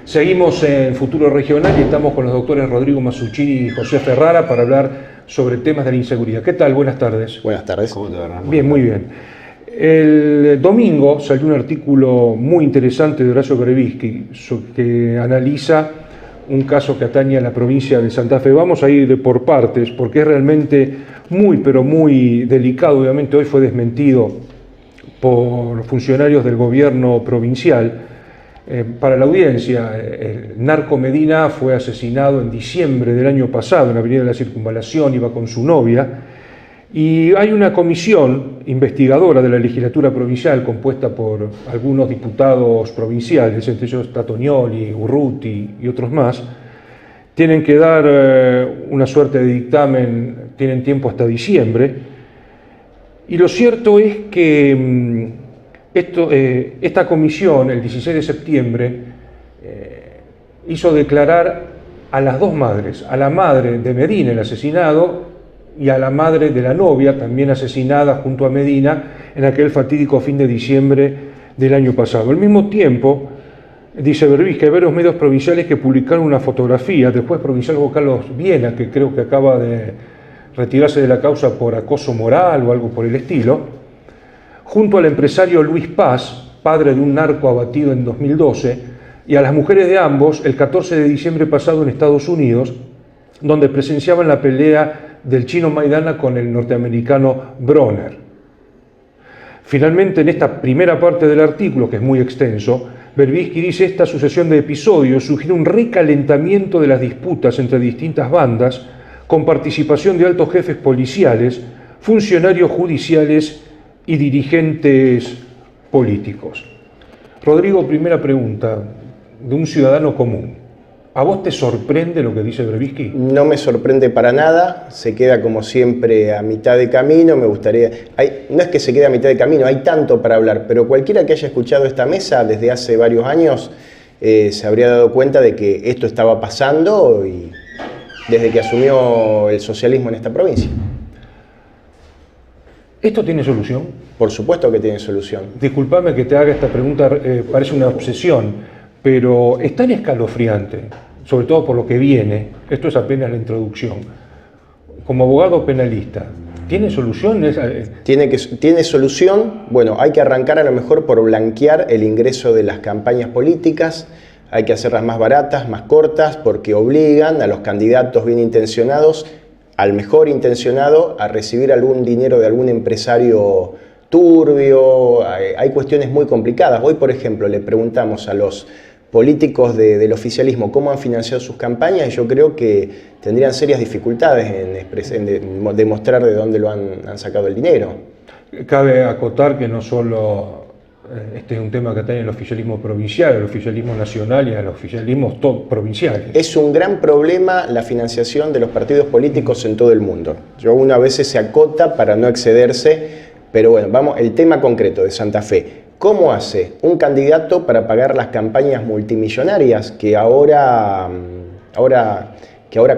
Seguimos en Futuro Regional y estamos con los doctores Rodrigo Masuccini y José Ferrara para hablar sobre temas de la inseguridad. ¿Qué tal? Buenas tardes. Buenas tardes. ¿Cómo te va, Hernán? Bien, muy bien. El domingo salió un artículo muy interesante de Horacio Berbisky que analiza un caso que atañe a la provincia de Santa Fe. Vamos a ir por partes porque es realmente muy, pero muy delicado. Obviamente hoy fue desmentido por funcionarios del gobierno provincial. Para la audiencia, el narco Medina fue asesinado en diciembre del año pasado en la Avenida de la Circunvalación, iba con su novia, y hay una comisión investigadora de la legislatura provincial compuesta por algunos diputados provinciales, entre ellos Tatonioli, Urruti y otros más. Tienen que dar una suerte de dictamen, tienen tiempo hasta diciembre, y lo cierto es que esta comisión, el 16 de septiembre, hizo declarar a las dos madres, a la madre de Medina, el asesinado, y a la madre de la novia, también asesinada junto a Medina, en aquel fatídico fin de diciembre del año pasado. Al mismo tiempo, dice Berbisky, hay varios medios provinciales que publicaron una fotografía, después provincial Carlos Viena, que creo que acaba de retirarse de la causa por acoso moral o algo por el estilo, junto al empresario Luis Paz, padre de un narco abatido en 2012, y a las mujeres de ambos el 14 de diciembre pasado en Estados Unidos, donde presenciaban la pelea del chino Maidana con el norteamericano Bronner. Finalmente, en esta primera parte del artículo, que es muy extenso, Berbisky dice: esta sucesión de episodios sugiere un recalentamiento de las disputas entre distintas bandas, con participación de altos jefes policiales, funcionarios judiciales y dirigentes políticos. Rodrigo, primera pregunta de un ciudadano común. ¿A vos te sorprende lo que dice Berbisky? No me sorprende para nada, se queda como siempre a mitad de camino. Me gustaría, no es que se quede a mitad de camino, hay tanto para hablar, pero cualquiera que haya escuchado esta mesa desde hace varios años se habría dado cuenta de que esto estaba pasando y desde que asumió el socialismo en esta provincia. ¿Esto tiene solución? Por supuesto que tiene solución. Disculpame que te haga esta pregunta, parece una obsesión, pero es tan escalofriante, sobre todo por lo que viene, esto es apenas la introducción. Como abogado penalista, ¿tiene solución? Tiene solución. Bueno, hay que arrancar a lo mejor por blanquear el ingreso de las campañas políticas, hay que hacerlas más baratas, más cortas, porque obligan a los candidatos bien intencionados, al mejor intencionado, a recibir algún dinero de algún empresario turbio. Hay cuestiones muy complicadas. Hoy, por ejemplo, le preguntamos a los políticos del oficialismo cómo han financiado sus campañas y yo creo que tendrían serias dificultades en demostrar de dónde lo han sacado el dinero. Cabe acotar que no solo este es un tema que atañe al oficialismo provincial, al oficialismo nacional y a los oficialismos provinciales. Es un gran problema la financiación de los partidos políticos en todo el mundo. Uno a veces se acota para no excederse, pero bueno, vamos, el tema concreto de Santa Fe. ¿Cómo hace un candidato para pagar las campañas multimillonarias que ahora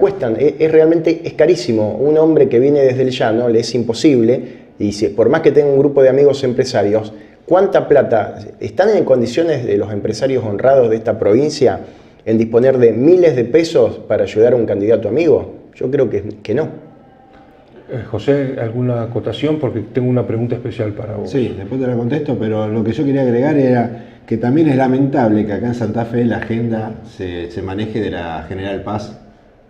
cuestan? Realmente carísimo. Un hombre que viene desde el llano le es imposible, y por más que tenga un grupo de amigos empresarios, ¿cuánta plata están en condiciones de los empresarios honrados de esta provincia en disponer de miles de pesos para ayudar a un candidato amigo? Yo creo que no. José, ¿alguna acotación? Porque tengo una pregunta especial para vos. Sí, después te la contesto, pero lo que yo quería agregar era que también es lamentable que acá en Santa Fe la agenda se maneje de la General Paz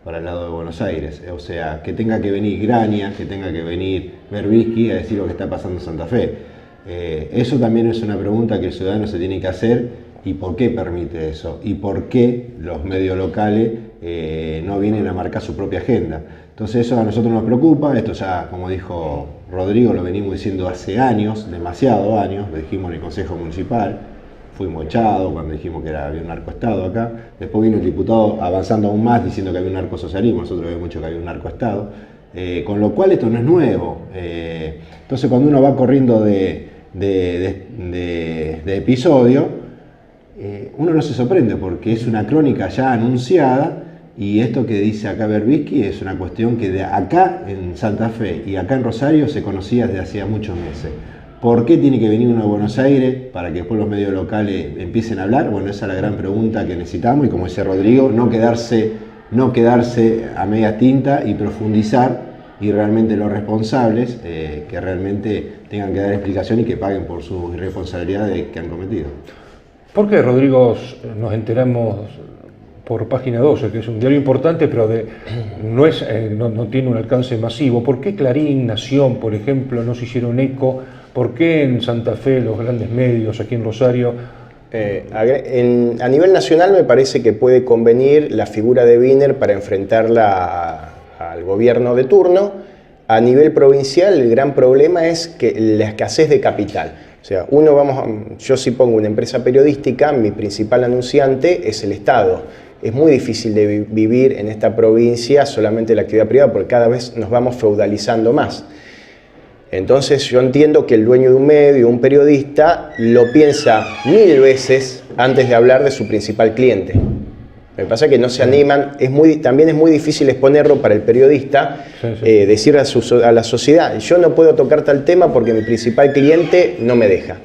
para el lado de Buenos Aires. O sea, que tenga que venir Graña, que tenga que venir Berbisky a decir lo que está pasando en Santa Fe. Eso también es una pregunta que el ciudadano se tiene que hacer. ¿Y por qué permite eso? ¿Y por qué los medios locales no vienen a marcar su propia agenda? Entonces eso a nosotros nos preocupa. Esto ya, como dijo Rodrigo, lo venimos diciendo hace años, demasiados años. Lo dijimos en el Consejo Municipal, fuimos echados cuando dijimos que había un narcoestado acá. Después vino el diputado avanzando aún más diciendo que había un narcosocialismo. Nosotros vemos mucho que había un narcoestado. Con lo cual esto no es nuevo. Entonces cuando uno va corriendo de episodio, uno no se sorprende porque es una crónica ya anunciada, y esto que dice acá Berbisky es una cuestión que de acá en Santa Fe y acá en Rosario se conocía desde hacía muchos meses. ¿Por qué tiene que venir uno a Buenos Aires para que después los medios locales empiecen a hablar? Bueno, esa es la gran pregunta que necesitamos y como decía Rodrigo, no quedarse a media tinta y profundizar y realmente los responsables que realmente tengan que dar explicación y que paguen por sus irresponsabilidades que han cometido. ¿Por qué, Rodrigo, nos enteramos por Página 12, que es un diario importante, pero no tiene un alcance masivo? ¿Por qué Clarín, Nación, por ejemplo, no se hicieron eco? ¿Por qué en Santa Fe los grandes medios, aquí en Rosario? A nivel nacional me parece que puede convenir la figura de Wiener para enfrentarla al gobierno de turno. A nivel provincial el gran problema es que la escasez de capital. O sea, yo si pongo una empresa periodística, mi principal anunciante es el Estado. Es muy difícil de vivir en esta provincia solamente la actividad privada porque cada vez nos vamos feudalizando más. Entonces yo entiendo que el dueño de un medio, un periodista, lo piensa 1000 veces antes de hablar de su principal cliente. Me pasa que no se animan, también es muy difícil exponerlo para el periodista, decir a la sociedad, yo no puedo tocar tal tema porque mi principal cliente no me deja.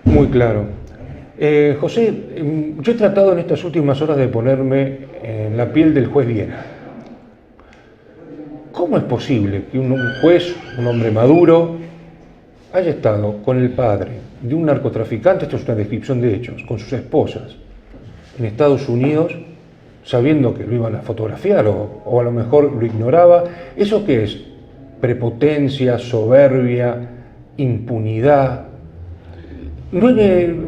Muy claro. José, yo he tratado en estas últimas horas de ponerme en la piel del juez Viena. ¿Cómo es posible que un juez, un hombre maduro, haya estado con el padre de un narcotraficante, esto es una descripción de hechos, con sus esposas, en Estados Unidos, sabiendo que lo iban a fotografiar o a lo mejor lo ignoraba? ¿Eso qué es? Prepotencia, soberbia, impunidad.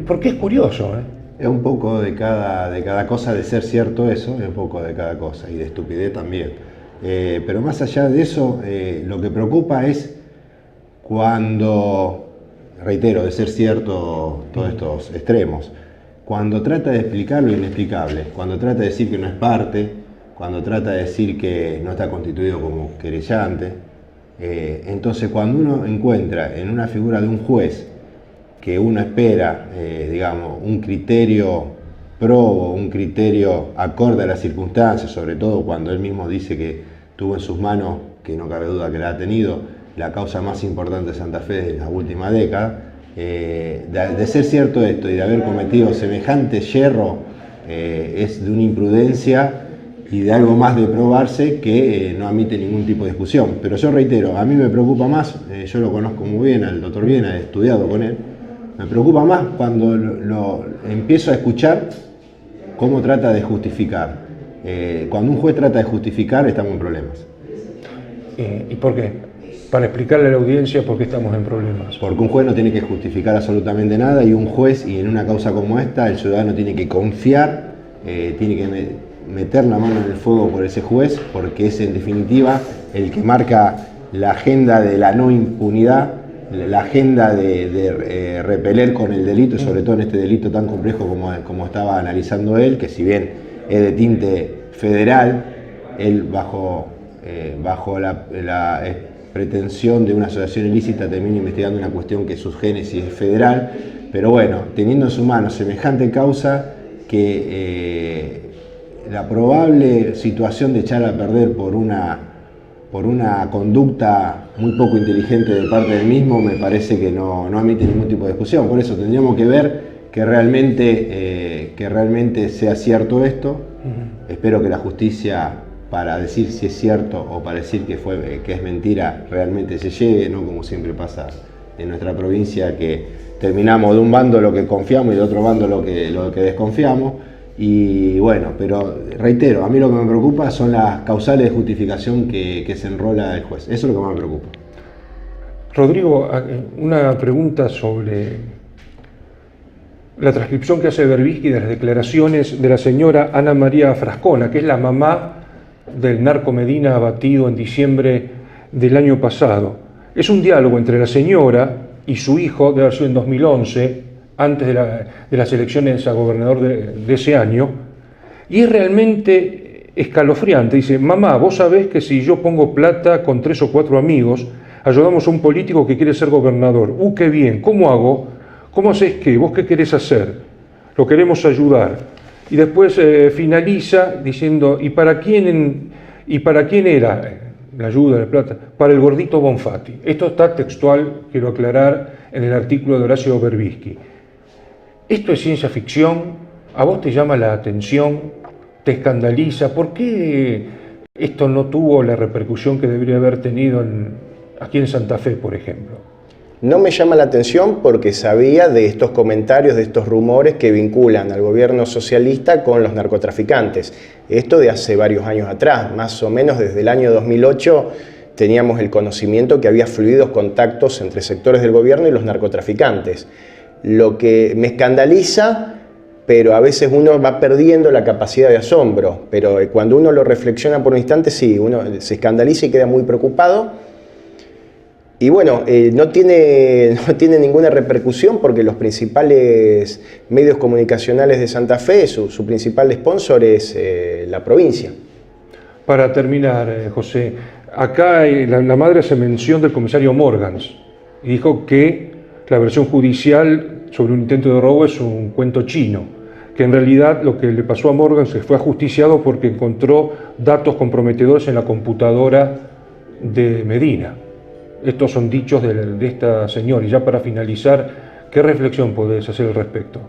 Porque es curioso, Es un poco de cada cosa, de ser cierto eso, es un poco de cada cosa, y de estupidez también. Pero más allá de eso, lo que preocupa es cuando, reitero, de ser cierto todos estos extremos, cuando trata de explicar lo inexplicable, cuando trata de decir que no es parte, cuando trata de decir que no está constituido como querellante. Entonces cuando uno encuentra en una figura de un juez que uno espera, un criterio probo, un criterio acorde a las circunstancias, sobre todo cuando él mismo dice que tuvo en sus manos, que no cabe duda que la ha tenido, la causa más importante de Santa Fe de la última década, de ser cierto esto y de haber cometido semejante yerro, es de una imprudencia y de algo más de probarse que no admite ningún tipo de discusión. Pero yo reitero, a mí me preocupa más, yo lo conozco muy bien, al doctor Viena, he estudiado con él, me preocupa más cuando lo empiezo a escuchar cómo trata de justificar. Cuando un juez trata de justificar, estamos en problemas. ¿Y por qué? Para explicarle a la audiencia por qué estamos en problemas. Porque un juez no tiene que justificar absolutamente nada y un juez, y en una causa como esta, el ciudadano tiene que confiar, tiene que meter la mano en el fuego por ese juez, porque es en definitiva el que marca la agenda de la no impunidad, la agenda de repeler con el delito, y sobre todo en este delito tan complejo como estaba analizando él, que si bien es de tinte federal, él bajo la pretensión de una asociación ilícita termina investigando una cuestión que su génesis es federal, pero bueno, teniendo en su mano semejante causa que la probable situación de echar a perder por una conducta muy poco inteligente de parte del mismo, me parece que no admite ningún tipo de discusión. Por eso tendríamos que ver que realmente sea cierto esto. Espero que la justicia, para decir si es cierto o para decir que es mentira, realmente se llegue, no como siempre pasa en nuestra provincia, que terminamos de un bando lo que confiamos y de otro bando lo que desconfiamos. Y bueno, pero reitero, a mí lo que me preocupa son las causales de justificación que se enrola el juez. Eso es lo que más me preocupa. Rodrigo, una pregunta sobre la transcripción que hace Berbisky de las declaraciones de la señora Ana María Frascona, que es la mamá del narco Medina abatido en diciembre del año pasado. Es un diálogo entre la señora y su hijo, debe haber sido en 2011, antes de las elecciones a gobernador de ese año, y es realmente escalofriante. Dice: mamá, vos sabés que si yo pongo plata con 3 o 4 amigos, ayudamos a un político que quiere ser gobernador. Qué bien, ¿cómo hago? ¿Cómo hacés qué? ¿Vos qué querés hacer? Lo queremos ayudar. Y después finaliza diciendo: ¿y para quién era? la ayuda, la plata, para el gordito Bonfatti. Esto está textual, quiero aclarar, en el artículo de Horacio Berbisky. ¿Esto es ciencia ficción? ¿A vos te llama la atención? ¿Te escandaliza? ¿Por qué esto no tuvo la repercusión que debería haber tenido aquí en Santa Fe, por ejemplo? No me llama la atención porque sabía de estos comentarios, de estos rumores que vinculan al gobierno socialista con los narcotraficantes. Esto de hace varios años atrás, más o menos desde el año 2008, teníamos el conocimiento que había fluidos contactos entre sectores del gobierno y los narcotraficantes. Lo que me escandaliza, pero a veces uno va perdiendo la capacidad de asombro. Pero cuando uno lo reflexiona por un instante, sí, uno se escandaliza y queda muy preocupado. Y bueno, no tiene ninguna repercusión porque los principales medios comunicacionales de Santa Fe, su principal sponsor es la provincia. Para terminar, José, acá la madre hace mención del comisario Morgans y dijo que la versión judicial sobre un intento de robo es un cuento chino, que en realidad lo que le pasó a Morgans se fue ajusticiado porque encontró datos comprometedores en la computadora de Medina. Estos son dichos de esta señora. Y ya para finalizar, ¿qué reflexión podés hacer al respecto?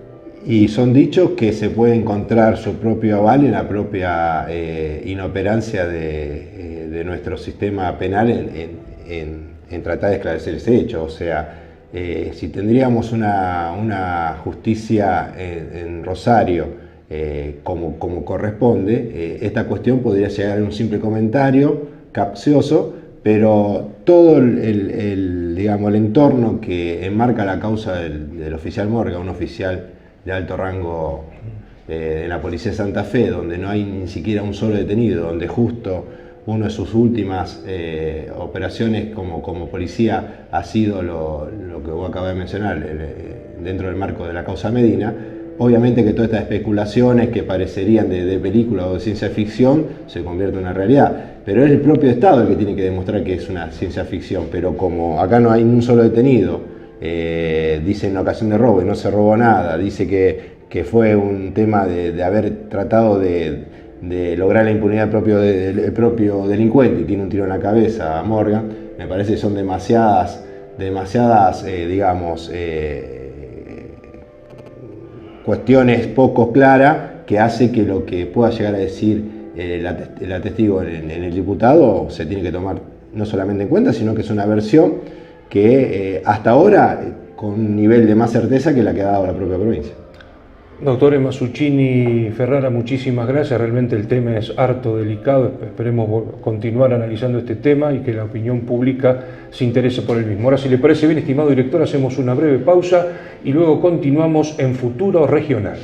Y son dichos que se puede encontrar su propio aval en la propia inoperancia de nuestro sistema penal en tratar de esclarecer ese hecho. O sea, si tendríamos una justicia en Rosario como corresponde, esta cuestión podría llegar a un simple comentario capcioso, pero todo digamos, el entorno que enmarca la causa del oficial Morgan, un oficial de alto rango en la policía de Santa Fe, donde no hay ni siquiera un solo detenido, donde justo una de sus últimas operaciones como policía ha sido lo que vos acabas de mencionar, dentro del marco de la causa Medina. Obviamente que todas estas especulaciones que parecerían de película o de ciencia ficción se convierten en una realidad, pero es el propio Estado el que tiene que demostrar que es una ciencia ficción. Pero como acá no hay ni un solo detenido, dice en ocasión de robo y no se robó nada, dice que fue un tema de haber tratado de lograr la impunidad del propio delincuente y tiene un tiro en la cabeza a Morgan, me parece que son demasiadas digamos, cuestiones poco claras que hace que lo que pueda llegar a decir el testigo en el diputado se tiene que tomar no solamente en cuenta, sino que es una versión que hasta ahora con un nivel de más certeza que la que ha dado la propia provincia. Doctor Masuccini Ferrara, muchísimas gracias. Realmente el tema es harto delicado. Esperemos continuar analizando este tema y que la opinión pública se interese por el mismo. Ahora, si le parece bien, estimado director, hacemos una breve pausa y luego continuamos en Futuro Regional.